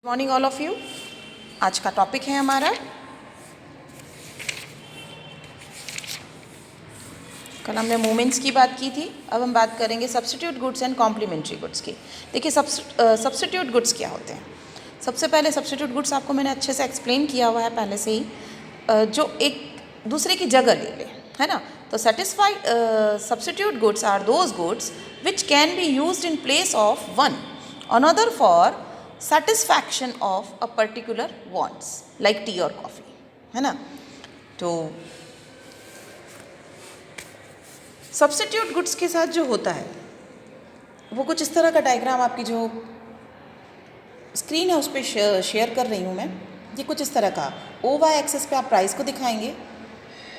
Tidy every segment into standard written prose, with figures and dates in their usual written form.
Morning all of you. आज का topic है हमारा, कल हमने मूवमेंट्स की बात की थी, अब हम बात करेंगे substitute goods and complementary goods की। देखिए सब्स्टिट्यूट गुड्स क्या होते हैं। सबसे पहले सब्स्टिट्यूट गुड्स आपको मैंने अच्छे से एक्सप्लेन किया हुआ है पहले से ही, जो एक दूसरे की जगह ले ले, है ना। तो substitute goods are those goods which can be used in place of one another for satisfaction of a particular wants like tea or coffee, है ना। तो सब्स्टिट्यूट गुड्स के साथ जो होता है वो कुछ इस तरह का डायग्राम आपकी जो स्क्रीन है उस पर शेयर कर रही हूँ मैं। ये कुछ इस तरह का ओ वाई एक्सेस पे आप प्राइस को दिखाएंगे,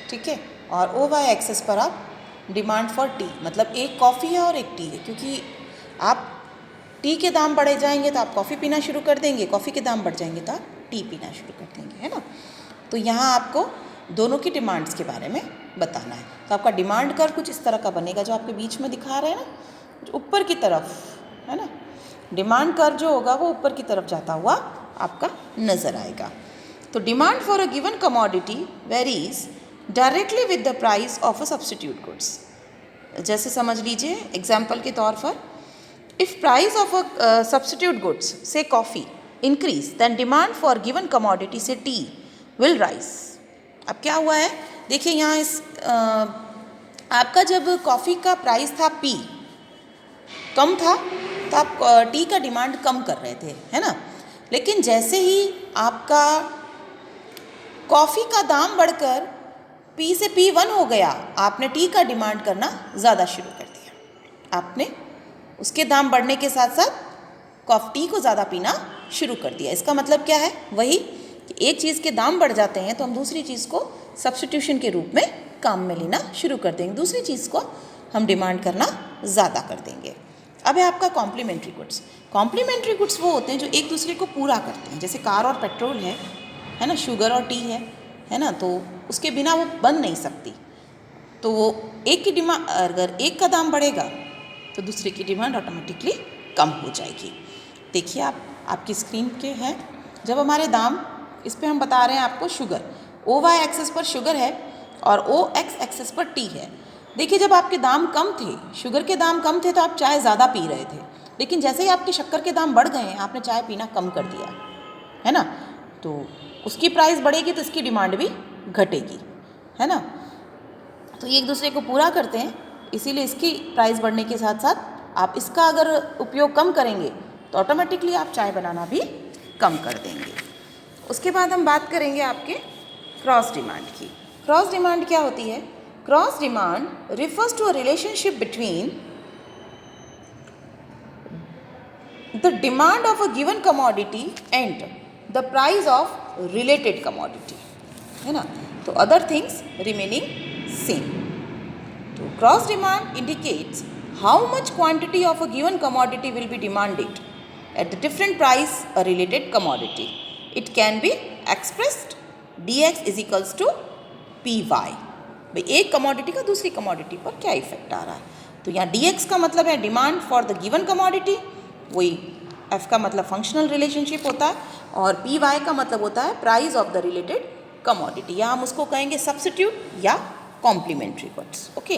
ठीक है, और ओ वाई एक्सेस पर आप डिमांड फॉर टी, मतलब एक कॉफ़ी है और एक टी है, क्योंकि आप टी के दाम बढ़े जाएंगे तो आप कॉफ़ी पीना शुरू कर देंगे, कॉफ़ी के दाम बढ़ जाएंगे तो आप टी पीना शुरू कर देंगे, है ना। तो यहाँ आपको दोनों की डिमांड्स के बारे में बताना है। तो आपका डिमांड कर्व कुछ इस तरह का बनेगा जो आपके बीच में दिखा रहे हैं ना, जो ऊपर की तरफ है ना। डिमांड कर्व जो होगा वो ऊपर की तरफ जाता हुआ आपका नज़र आएगा। तो demand for a given commodity varies directly with the price of a substitute goods. जैसे समझ लीजिए एग्जाम्पल के तौर पर, if price of a substitute goods, say coffee, increase, then demand for given commodity, say tea, will rise. अब क्या हुआ है, देखिए यहाँ इस आपका जब कॉफ़ी का प्राइस था पी कम था तो आप टी का डिमांड कम कर रहे थे, है ना। लेकिन जैसे ही आपका कॉफ़ी का दाम बढ़कर पी से P1 हो गया, आपने टी का डिमांड करना ज़्यादा शुरू कर दिया। आपने उसके दाम बढ़ने के साथ साथ टी को ज़्यादा पीना शुरू कर दिया। इसका मतलब क्या है, वही कि एक चीज़ के दाम बढ़ जाते हैं तो हम दूसरी चीज़ को सब्स्टिट्यूशन के रूप में काम में लेना शुरू कर देंगे, दूसरी चीज़ को हम डिमांड करना ज़्यादा कर देंगे। अब है आपका कॉम्प्लीमेंट्री गुड्स। कॉम्प्लीमेंट्री गुड्स वो होते हैं जो एक दूसरे को पूरा करते हैं। जैसे कार और पेट्रोल है ना, शुगर और टी है ना, तो उसके बिना वो बन नहीं सकती। तो वो एक की डिमांड, अगर एक का दाम बढ़ेगा तो दूसरे की डिमांड ऑटोमेटिकली कम हो जाएगी। देखिए आपकी स्क्रीन के हैं, जब हमारे दाम, इस पे हम बता रहे हैं आपको शुगर, ओ वाई एक्सेस पर शुगर है और ओ एक्स एक्सेस पर टी है। देखिए जब आपके दाम कम थे, शुगर के दाम कम थे तो आप चाय ज़्यादा पी रहे थे, लेकिन जैसे ही आपके शक्कर के दाम बढ़ गए हैं आपने चाय पीना कम कर दिया, है ना। तो उसकी प्राइस बढ़ेगी तो इसकी डिमांड भी घटेगी, है ना। तो ये एक दूसरे को पूरा करते हैं, इसीलिए इसकी प्राइस बढ़ने के साथ साथ आप इसका अगर उपयोग कम करेंगे तो ऑटोमेटिकली आप चाय बनाना भी कम कर देंगे। उसके बाद हम बात करेंगे आपके क्रॉस डिमांड की। क्रॉस डिमांड क्या होती है? Cross demand refers to a relationship between the demand of a given commodity and the price of related commodity, है ना। तो अदर थिंग्स रिमेनिंग सेम। तो cross demand indicates how much quantity of a given commodity will be demanded at the different price a related commodity. It can be expressed dx is equals to py। भाई एक commodity का दूसरी commodity पर क्या effect आ रहा है। तो यहाँ dx का मतलब है demand for the given commodity, वही f का मतलब फंक्शनल रिलेशनशिप होता है, और py का मतलब होता है price of the related commodity. या हम उसको कहेंगे सब्स्टिट्यूट या कॉम्प्लीमेंट्री गुड्स, ओके।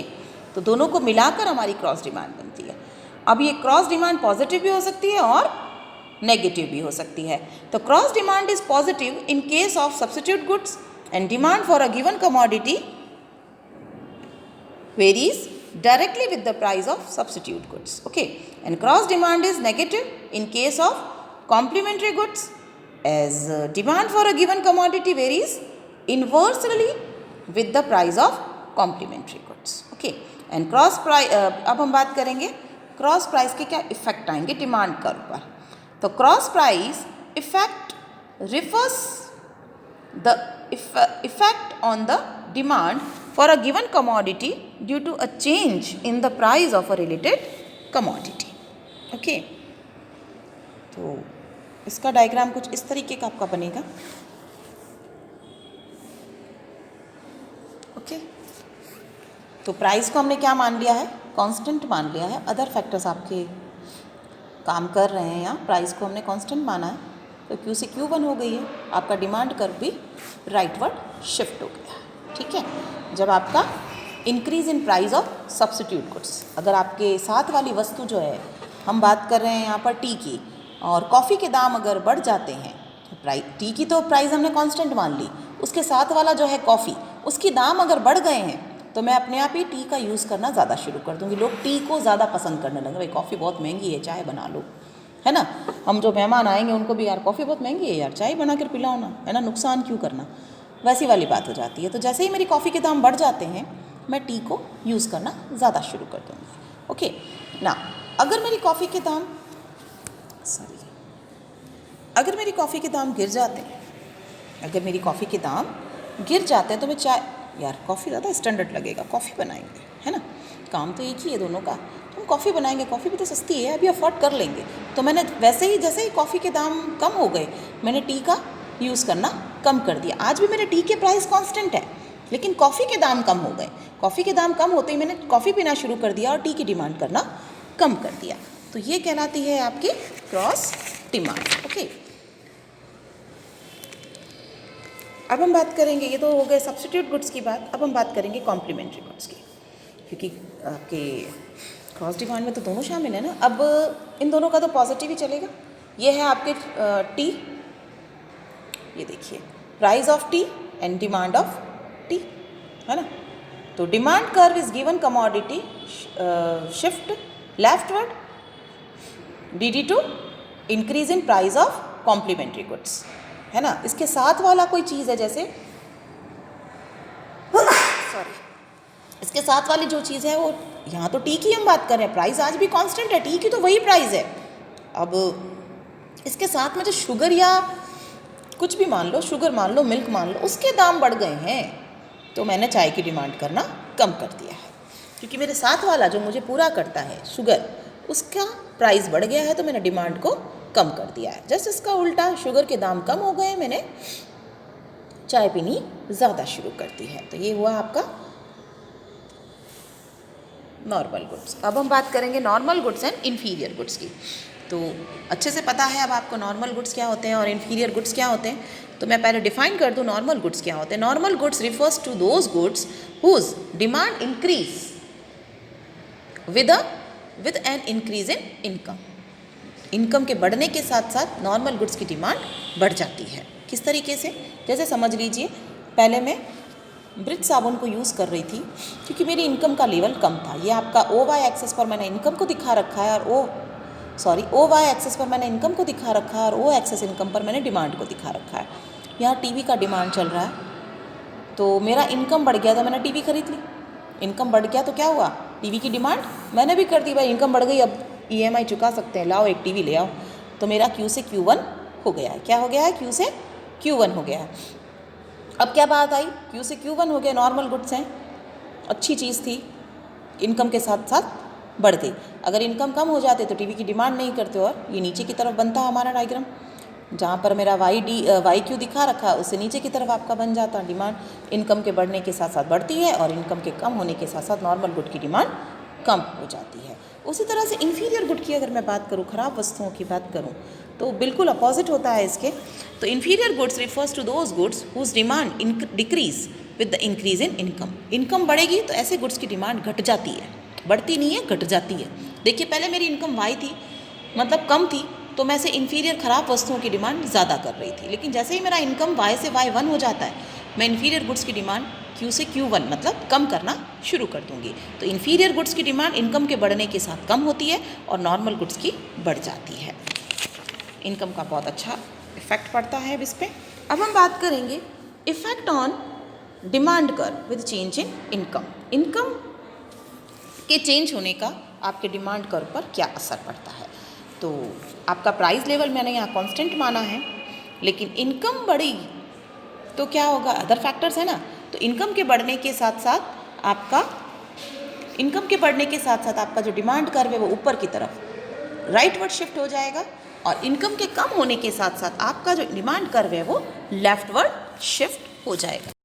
तो दोनों को मिलाकर हमारी क्रॉस डिमांड बनती है। अब ये क्रॉस डिमांड पॉजिटिव भी हो सकती है और नेगेटिव भी हो सकती है। तो cross demand is positive in case of substitute goods and demand for a given commodity varies directly with the price of substitute goods, okay, and cross demand is negative in case of complementary goods as demand for a given commodity varies inversely with the price of complementary goods, okay, and cross price अब हम बात करेंगे cross price के क्या effect आएंगे demand curve पर। तो cross price effect refers the effect on the demand for a given commodity due to a change in the price of a related commodity, okay। तो इसका डायग्राम कुछ इस तरीके का आपका बनेगा, ओके। तो प्राइस को हमने क्या मान लिया है, कांस्टेंट मान लिया है। अदर फैक्टर्स आपके काम कर रहे हैं, यहाँ प्राइस को हमने कांस्टेंट माना है, तो Q से Q1 हो गई है, आपका डिमांड कर्व भी राइटवर्ड शिफ्ट हो गया। ठीक है, जब आपका increase in price of substitute goods, अगर आपके साथ वाली वस्तु जो है, हम बात कर रहे हैं यहाँ पर टी की, और कॉफ़ी के दाम अगर बढ़ जाते हैं, टी की तो प्राइस हमने कांस्टेंट मान ली, उसके साथ वाला जो है कॉफ़ी, उसके दाम अगर बढ़ गए हैं तो मैं अपने आप ही टी का यूज़ करना ज़्यादा शुरू कर दूँगी। लोग टी को ज़्यादा पसंद करने लगे, भाई कॉफ़ी बहुत महंगी है, चाय बना लो, है ना। हम जो मेहमान आएंगे उनको भी यार कॉफ़ी बहुत महंगी है यार, चाय बना कर पिलाओ ना, है ना, नुकसान क्यों करना, वैसी वाली बात हो जाती है। तो जैसे ही मेरी कॉफ़ी के दाम बढ़ जाते हैं, मैं टी को यूज़ करना ज़्यादा शुरू कर दूँगी। ओके ना, अगर मेरी कॉफ़ी के दाम अगर मेरी कॉफ़ी के दाम गिर जाते हैं, अगर मेरी कॉफ़ी के दाम गिर जाते हैं तो मैं चाय, यार कॉफ़ी ज़्यादा स्टैंडर्ड लगेगा, कॉफ़ी बनाएंगे, है ना, काम तो एक ही है दोनों का, तो हम कॉफ़ी बनाएंगे, कॉफ़ी भी तो सस्ती है, अभी अफोर्ड कर लेंगे। तो मैंने वैसे ही जैसे ही कॉफ़ी के दाम कम हो गए, मैंने टी का यूज़ करना कम कर दिया। आज भी मेरे टी के प्राइस कांस्टेंट है, लेकिन कॉफ़ी के दाम कम हो गए। कॉफ़ी के दाम कम होते ही मैंने कॉफ़ी पीना शुरू कर दिया और टी की डिमांड करना कम कर दिया। तो ये कहलाती है आपकी क्रॉस डिमांड। ओके, अब हम बात करेंगे, ये तो हो गए सब्स्टिट्यूट गुड्स की बात, अब हम बात करेंगे कॉम्प्लीमेंट्री गुड्स की, क्योंकि आपके क्रॉस डिमांड में तो दोनों शामिल है ना। अब इन दोनों का तो पॉजिटिव ही चलेगा। ये है आपके टी, ये देखिए price of tea and demand of tea, है ना। तो demand curve is given commodity shift leftward due to increase in price of complementary goods, है ना। इसके साथ वाला कोई चीज़ है, जैसे सॉरी, इसके साथ वाली जो चीज़ है वो, यहाँ तो टी की हम बात कर रहे हैं, प्राइस आज भी कांस्टेंट है, टी की तो वही प्राइस है। अब इसके साथ में जो शुगर या कुछ भी मान लो, शुगर मान लो, मिल्क मान लो, उसके दाम बढ़ गए हैं, तो मैंने चाय की डिमांड करना कम कर दिया है, क्योंकि मेरे साथ वाला जो मुझे पूरा करता है शुगर, उसका प्राइस बढ़ गया है, तो मैंने डिमांड को कम कर दिया है। जस्ट इसका उल्टा, शुगर के दाम कम हो गए, मैंने चाय पीनी ज़्यादा शुरू कर दी है। तो ये हुआ आपका नॉर्मल गुड्स। अब हम बात करेंगे normal goods and inferior goods की। तो अच्छे से पता है अब आपको नॉर्मल गुड्स क्या होते हैं और इन्फीरियर गुड्स क्या होते हैं। तो मैं पहले डिफाइन कर दूं नॉर्मल गुड्स क्या होते हैं। Normal goods refers to those goods whose demand increase with an increase in income. Income के बढ़ने के साथ साथ नॉर्मल गुड्स की डिमांड बढ़ जाती है। किस तरीके से, जैसे समझ लीजिए, पहले मैं ब्रिज साबुन को यूज़ कर रही थी क्योंकि मेरी इनकम का लेवल कम था। ये आपका ओ वाई एक्सेस पर मैंने इनकम को दिखा रखा है, और ओ वाई एक्सेस पर मैंने इनकम को दिखा रखा है, और ओ एक्सेस इनकम पर मैंने डिमांड को दिखा रखा है। यहाँ टीवी का डिमांड चल रहा है, तो मेरा इनकम बढ़ गया, तो मैंने टीवी खरीद ली। इनकम बढ़ गया तो क्या हुआ, टीवी की डिमांड मैंने भी कर दी, भाई इनकम बढ़ गई, अब EMI चुका सकते हैं, लाओ एक टीवी ले आओ। तो मेरा Q से Q1 हो गया है। क्या हो गया है, Q से Q1 हो गया है। अब क्या बात आई, Q से Q1 हो गया, नॉर्मल गुड्स हैं, अच्छी चीज़ थी, इनकम के साथ साथ बढ़ गई। अगर इनकम कम हो जाते तो टीवी की डिमांड नहीं करते, और ये नीचे की तरफ बनता हमारा डायग्राम, जहाँ पर मेरा YQ दिखा रखा है, उससे नीचे की तरफ आपका बन जाता। डिमांड इनकम के बढ़ने के साथ साथ बढ़ती है, और इनकम के कम होने के साथ साथ नॉर्मल गुड की डिमांड कम हो जाती है। उसी तरह से इन्फीरियर गुड की अगर मैं बात करूँ, ख़राब वस्तुओं की बात करूँ, तो बिल्कुल अपोजिट होता है इसके। तो inferior goods refers to those goods whose demand decrease with the increase in income. Income बढ़ेगी तो ऐसे गुड्स की डिमांड घट जाती है, बढ़ती नहीं है, घट जाती है। देखिए, पहले मेरी इनकम Y थी, मतलब कम थी, तो मैं से इन्फीरियर ख़राब वस्तुओं की डिमांड ज़्यादा कर रही थी। लेकिन जैसे ही मेरा इनकम Y से Y1 हो जाता है, मैं इन्फीरियर गुड्स की डिमांड Q से Q1 मतलब कम करना शुरू कर दूंगी। तो इन्फीरियर गुड्स की डिमांड इनकम के बढ़ने के साथ कम होती है, और नॉर्मल गुड्स की बढ़ जाती है। इनकम का बहुत अच्छा इफेक्ट पड़ता है अब इस पर। अब हम बात करेंगे effect on demand curve with change in income. Income के चेंज होने का आपके डिमांड कर्व पर क्या असर पड़ता है। तो आपका प्राइस लेवल मैंने यहाँ कांस्टेंट माना है, लेकिन इनकम बढ़ी तो क्या होगा, अदर फैक्टर्स है ना। तो इनकम के बढ़ने के साथ साथ आपका जो डिमांड कर्व है वो ऊपर की तरफ राइटवर्ड शिफ्ट हो जाएगा, और इनकम के कम होने के साथ साथ आपका जो डिमांड कर्व है वो लेफ्टवर्ड शिफ्ट हो जाएगा।